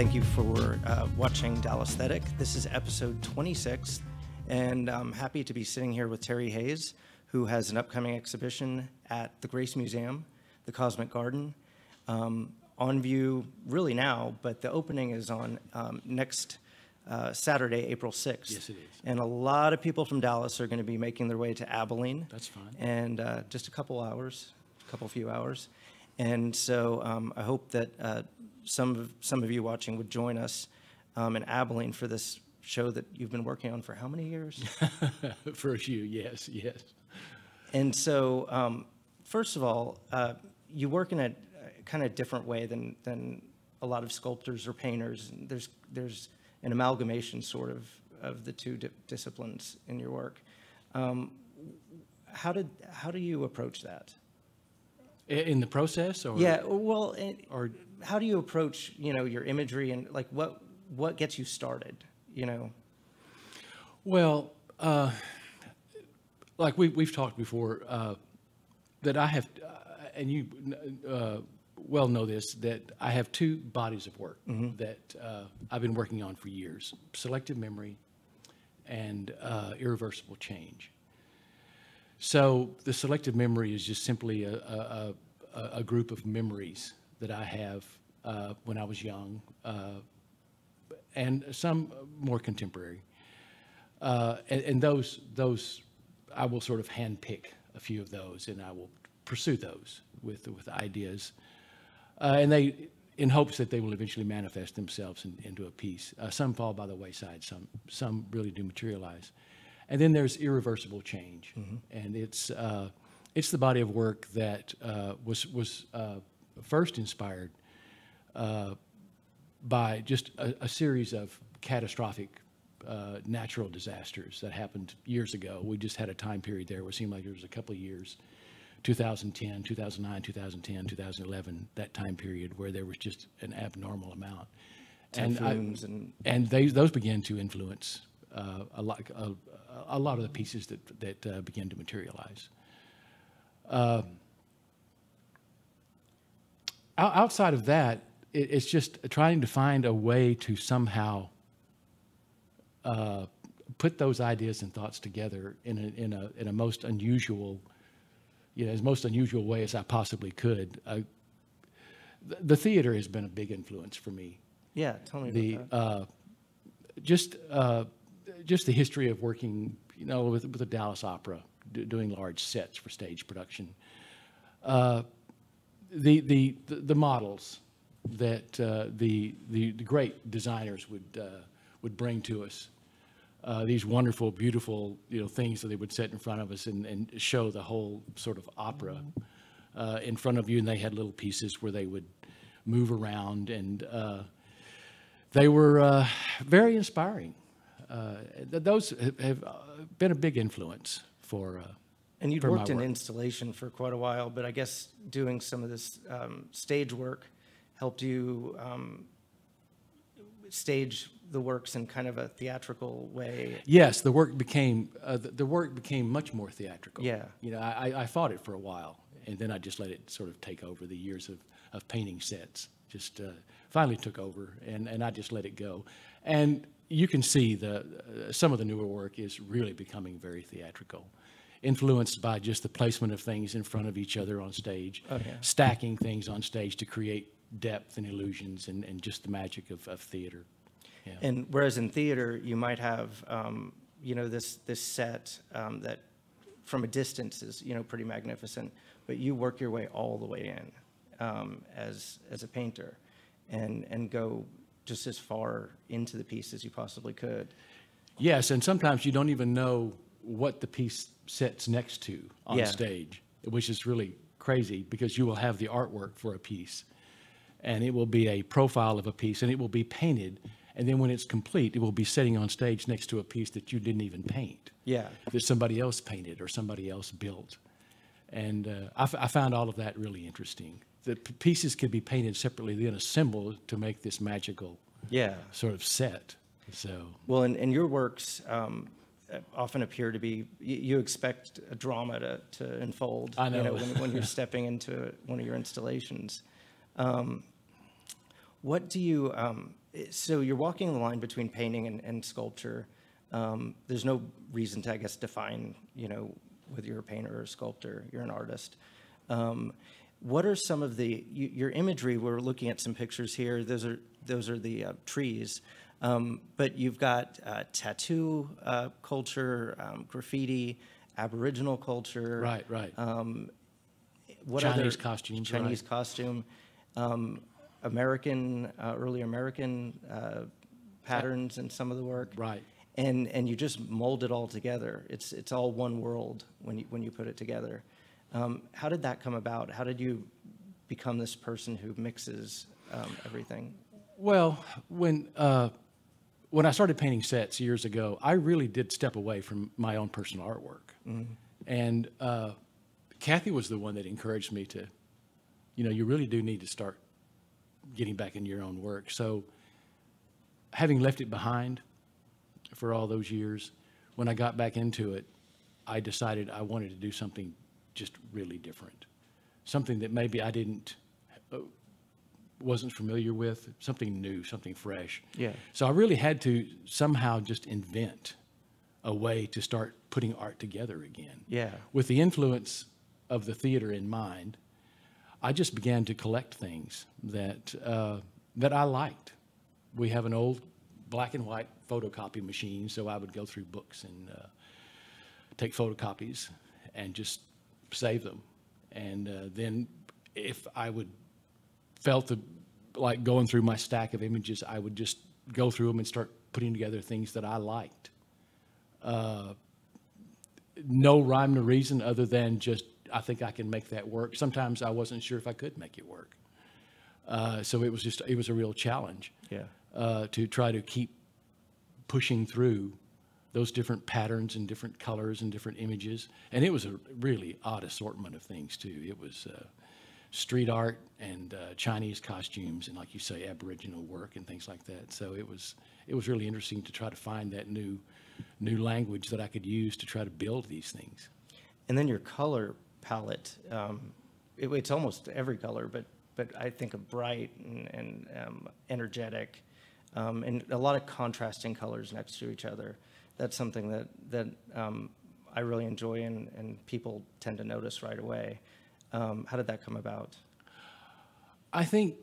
Thank you for watching Dallaesthetic. This is episode 26, and I'm happy to be sitting here with Terry Hayes, who has an upcoming exhibition at the Grace Museum, the Cosmic Garden, on view really now, but the opening is on next Saturday, April 6th. Yes, it is. And a lot of people from Dallas are going to be making their way to Abilene. That's fine. And just a few hours. And so I hope that some of you watching would join us in Abilene for this show that you've been working on for how many years? For a few, yes. And so, first of all, you work in a kind of different way than a lot of sculptors or painters. There's an amalgamation sort of the two disciplines in your work. How do you approach that? In the process, or yeah, well, or how do you approach your imagery, and like what gets you started? Well, like we've talked before, that I have, and you well know this, that I have two bodies of work that I've been working on for years: selective memory and irreversible change. So the selective memory is just simply a group of memories that I have when I was young, and some more contemporary. And those I will sort of handpick a few of those, and I will pursue those with ideas, and they in hopes that they will eventually manifest themselves into a piece. Some fall by the wayside, some really do materialize. And then there's irreversible change, and it's the body of work that was first inspired by just a series of catastrophic natural disasters that happened years ago. We just had a time period there where it seemed like there was a couple of years, 2010, 2009, 2010, 2011, that time period where there was just an abnormal amount. Typhoons and those began to influence a lot of the pieces that began to materialize. Outside of that, it's just trying to find a way to somehow put those ideas and thoughts together in a most unusual, as most unusual way as I possibly could. The theater has been a big influence for me. Yeah, tell me about that. Just the history of working, with the Dallas Opera, doing large sets for stage production. The models that the great designers would bring to us, these wonderful, beautiful, things that they would set in front of us and show the whole sort of opera in front of you, and they had little pieces where they would move around, and they were very inspiring. Those have been a big influence for and you'd worked in installation for quite a while, but I guess doing some of this stage work helped you stage the works in kind of a theatrical way. Yes, the work became much more theatrical. Yeah. I fought it for a while, and then I just let it sort of take over. The years of painting sets just finally took over, and I just let it go. And you can see some of the newer work is really becoming very theatrical, influenced by just the placement of things in front of each other on stage, stacking things on stage to create depth and illusions and just the magic of theater. Yeah. And whereas in theater, you might have, this set that from a distance is, pretty magnificent, but you work your way all the way in as a painter and go just as far into the piece as you possibly could. Yes, and sometimes you don't even know what the piece sits next to on stage, which is really crazy because you will have the artwork for a piece, and it will be a profile of a piece, and it will be painted, and then when it's complete, it will be sitting on stage next to a piece that you didn't even paint. Yeah. That somebody else painted or somebody else built. And I found all of that really interesting. The pieces could be painted separately, then assembled to make this magical sort of set. So well, and your works often appear to be, you expect a drama to unfold. I know. When you're stepping into one of your installations. What do you, So you're walking the line between painting and sculpture. There's no reason to, I guess, define, whether you're a painter or a sculptor. You're an artist. What are some of your imagery? We're looking at some pictures here. Those are the trees. But you've got tattoo culture, graffiti, Aboriginal culture. Right. What Chinese other costumes. Chinese right. costume, American, early American patterns in some of the work. Right. And you just mold it all together. It's all one world when you put it together. How did that come about? How did you become this person who mixes everything? Well, when I started painting sets years ago, I really did step away from my own personal artwork. Mm-hmm. And Kathy was the one that encouraged me to, you really do need to start getting back in your own work. So having left it behind for all those years, when I got back into it, I decided I wanted to do something just really different, something that maybe I wasn't familiar with, something new, something fresh. Yeah. So I really had to somehow just invent a way to start putting art together again. Yeah. With the influence of the theater in mind, I just began to collect things that I liked. We have an old black and white photocopy machine, so I would go through books and take photocopies and just save them. And then if I felt like going through my stack of images, I would just go through them and start putting together things that I liked. No rhyme or reason other than just, I think I can make that work. Sometimes I wasn't sure if I could make it work. So it was a real challenge. Yeah. To try to keep pushing through those different patterns and different colors and different images. And it was a really odd assortment of things too. It was street art and Chinese costumes and, like you say, Aboriginal work and things like that. So it was really interesting to try to find that new language that I could use to try to build these things. And then your color palette, it's almost every color, but I think of bright and energetic, and a lot of contrasting colors next to each other. That's something that I really enjoy and people tend to notice right away. How did that come about? I think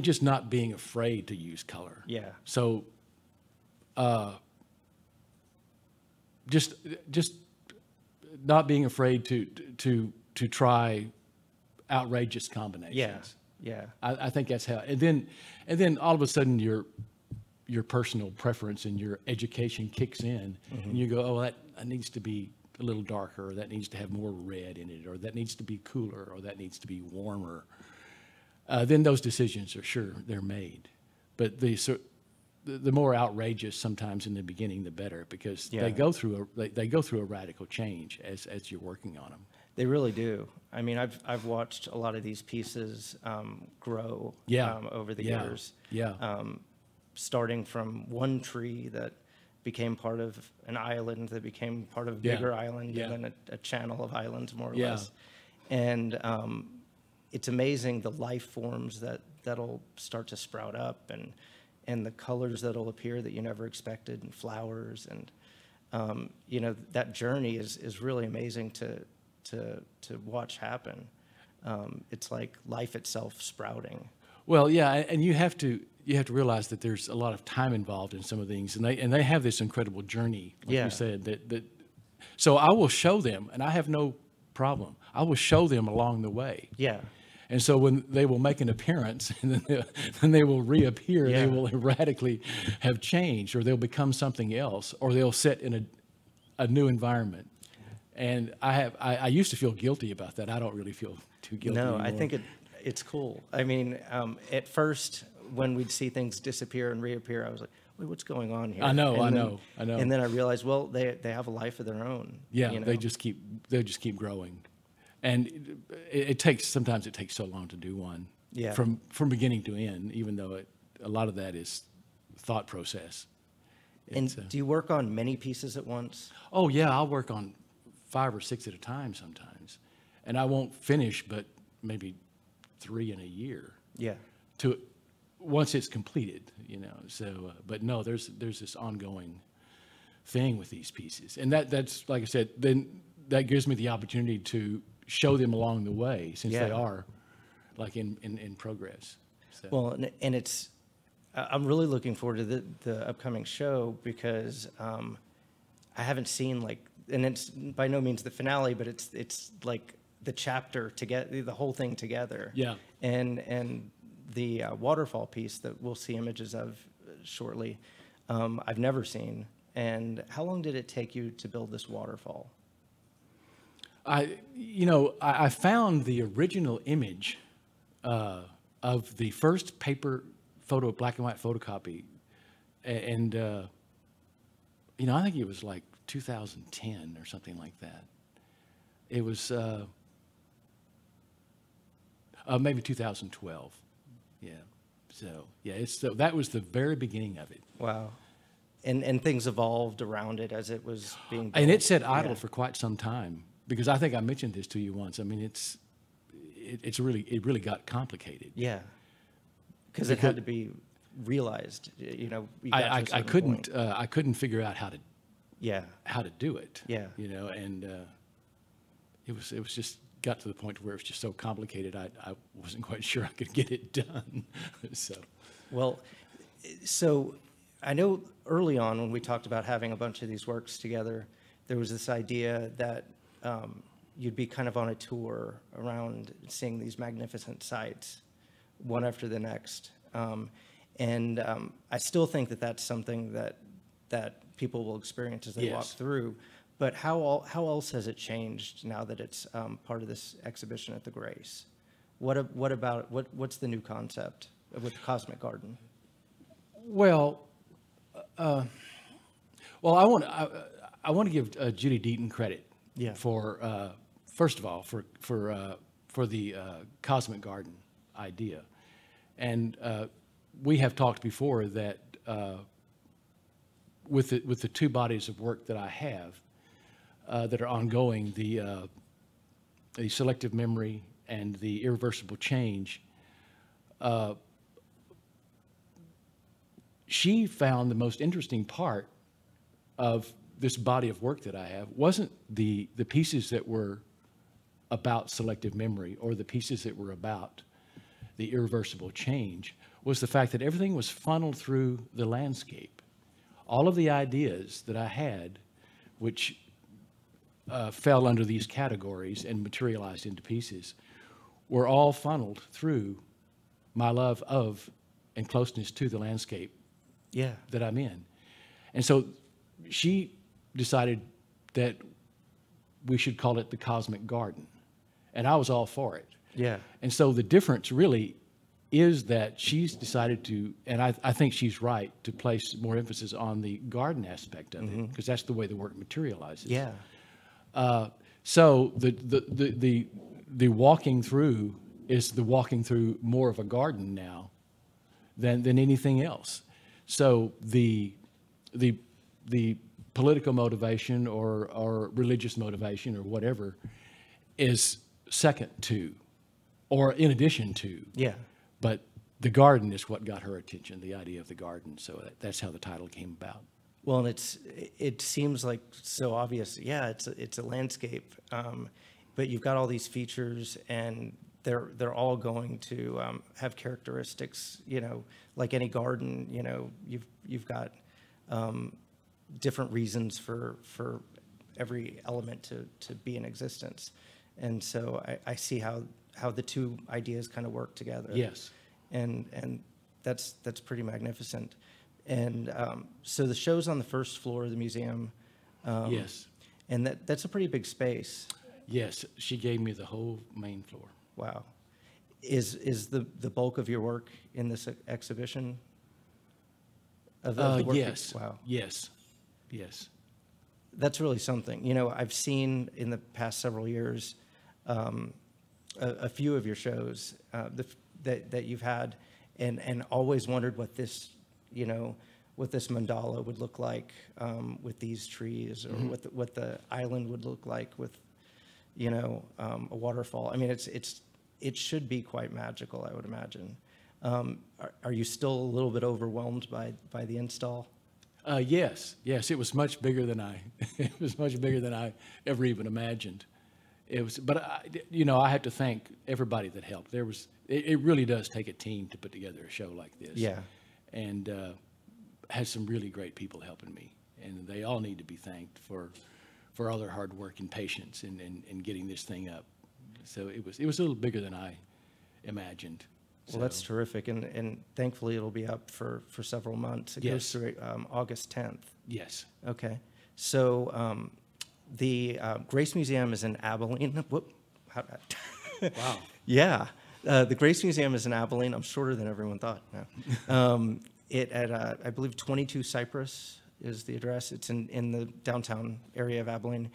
just not being afraid to use color. Yeah. So, just not being afraid to try outrageous combinations. Yeah. Yeah. I think that's how. And then all of a sudden your personal preference and your education kicks in, mm-hmm. and you go, oh, that needs to be a little darker, or that needs to have more red in it, or that needs to be cooler, or that needs to be warmer. Then those decisions are sure they're made, but the more outrageous sometimes in the beginning, the better, because they go through a radical change as you're working on them. They really do. I mean, I've watched a lot of these pieces grow over the years. Yeah. Starting from one tree that became part of an island, that became part of a bigger island, and then a channel of islands, more or less. And it's amazing the life forms that'll start to sprout up, and the colors that'll appear that you never expected, and flowers, and that journey is really amazing to watch happen. It's like life itself sprouting. Well, yeah, and you have to realize that there's a lot of time involved in some of things, and they have this incredible journey, like you said. So I will show them, and I have no problem. I will show them along the way. Yeah. And so when they will make an appearance, and then they will reappear, they will radically have changed, or they'll become something else, or they'll sit in a new environment. And I used to feel guilty about that. I don't really feel too guilty anymore. I think it's cool. I mean, at first, when we'd see things disappear and reappear, I was like, wait, what's going on here? I know. And then I realized, well, they have a life of their own. Yeah, they just keep growing. And sometimes it takes so long to do one. Yeah. From beginning to end, even though a lot of that is thought process. And do you work on many pieces at once? Oh yeah, I'll work on 5 or 6 at a time sometimes, and I won't finish but maybe 3 in a year. Yeah. once it's completed, you know. So, but no, there's this ongoing thing with these pieces, and that's like I said. Then that gives me the opportunity to show them along the way, since they are like in progress. So. Well, and it's I'm really looking forward to the upcoming show because I haven't seen like, and it's by no means the finale, but it's like the chapter to get the whole thing together. Yeah. And the waterfall piece that we'll see images of shortly, I've never seen. And how long did it take you to build this waterfall? I found the original image of the first paper photo, black and white photocopy, and I think it was like 2010 or something like that. It was maybe 2012. Yeah. So yeah, that was the very beginning of it. Wow. And things evolved around it as it was being built. And it sat idle for quite some time, because I think I mentioned this to you once. I mean, it really got complicated. Yeah. Because it had to be realized. You know, you got to a certain point. I couldn't figure out how to do it. Yeah. You know, and it was just got to the point where it was just so complicated. I wasn't quite sure I could get it done. So I know early on when we talked about having a bunch of these works together, there was this idea that you'd be kind of on a tour around seeing these magnificent sites, one after the next. I still think that that's something that people will experience as they walk through. But how else has it changed now that it's part of this exhibition at the Grace? What's the new concept with the Cosmic Garden? Well, I want to give Judy Deaton credit for first of all for the Cosmic Garden idea, and we have talked before that with the two bodies of work that I have that are ongoing, the selective memory and the irreversible change. She found the most interesting part of this body of work that I have wasn't the pieces that were about selective memory or the pieces that were about the irreversible change, was the fact that everything was funneled through the landscape. All of the ideas that I had, which fell under these categories and materialized into pieces, were all funneled through my love of and closeness to the landscape that I'm in. And so she decided that we should call it the Cosmic Garden. And I was all for it. Yeah. And so the difference really is that she's decided to, and I think she's right, to place more emphasis on the garden aspect of it, because that's the way the work materializes. Yeah. So the walking through is the walking through more of a garden now than anything else. So the political motivation or religious motivation or whatever is second to, or in addition to. Yeah. But the garden is what got her attention, the idea of the garden. So that's how the title came about. Well, and it seems like so obvious. Yeah, it's a landscape, but you've got all these features, and they're all going to have characteristics. You know, like any garden. You know, you've got different reasons for every element to be in existence, and so I see how the two ideas kind of work together. Yes, and that's pretty magnificent. And so the show's on the first floor of the museum. Yes. And that's a pretty big space. Yes, she gave me the whole main floor. Wow. Is the bulk of your work in this exhibition? Of the work yes. Wow. Yes. Yes. That's really something. You know, I've seen in the past several years a few of your shows that you've had, and always wondered what this, you know, what this mandala would look like with these trees, or what the island would look like with, you know, a waterfall. I mean, it should be quite magical, I would imagine. Are you still a little bit overwhelmed by the install? Yes, it was much bigger than it was much bigger than I ever even imagined. It was, but I have to thank everybody that helped. It really does take a team to put together a show like this. Yeah. And has some really great people helping me, and they all need to be thanked for all their hard work and patience in getting this thing up. So it was a little bigger than I imagined. Well, that's terrific, and thankfully it'll be up for several months. It goes through August 10th. Yes. Okay. So the Grace Museum is in Abilene. Whoop. Wow. Yeah. The Grace Museum is in Abilene. I'm shorter than everyone thought. No. I believe 22 Cypress is the address. It's in the downtown area of Abilene.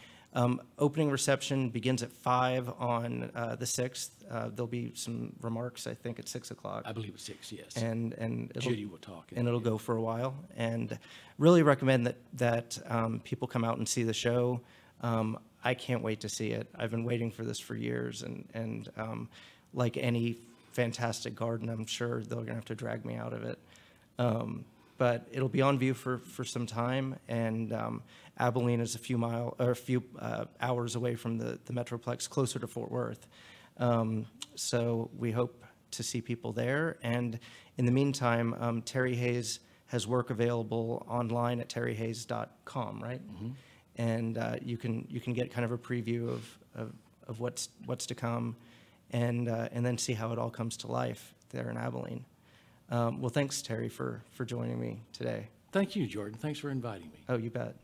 Opening reception begins at 5 on the 6th. There'll be some remarks, I think, at 6 o'clock. I believe it's 6, yes. And Judy will talk. And it'll go for a while. And really recommend that people come out and see the show. I can't wait to see it. I've been waiting for this for years. And like any fantastic garden, I'm sure they're going to have to drag me out of it. But it'll be on view for some time, and Abilene is a few hours away from the Metroplex, closer to Fort Worth. So we hope to see people there. And in the meantime, Terry Hayes has work available online at terryhayes.com, right? Mm-hmm. And you can get kind of a preview of what's to come, and then see how it all comes to life there in Abilene. Well, thanks, Terry, for joining me today. Thank you, Jordan. Thanks for inviting me. Oh, you bet.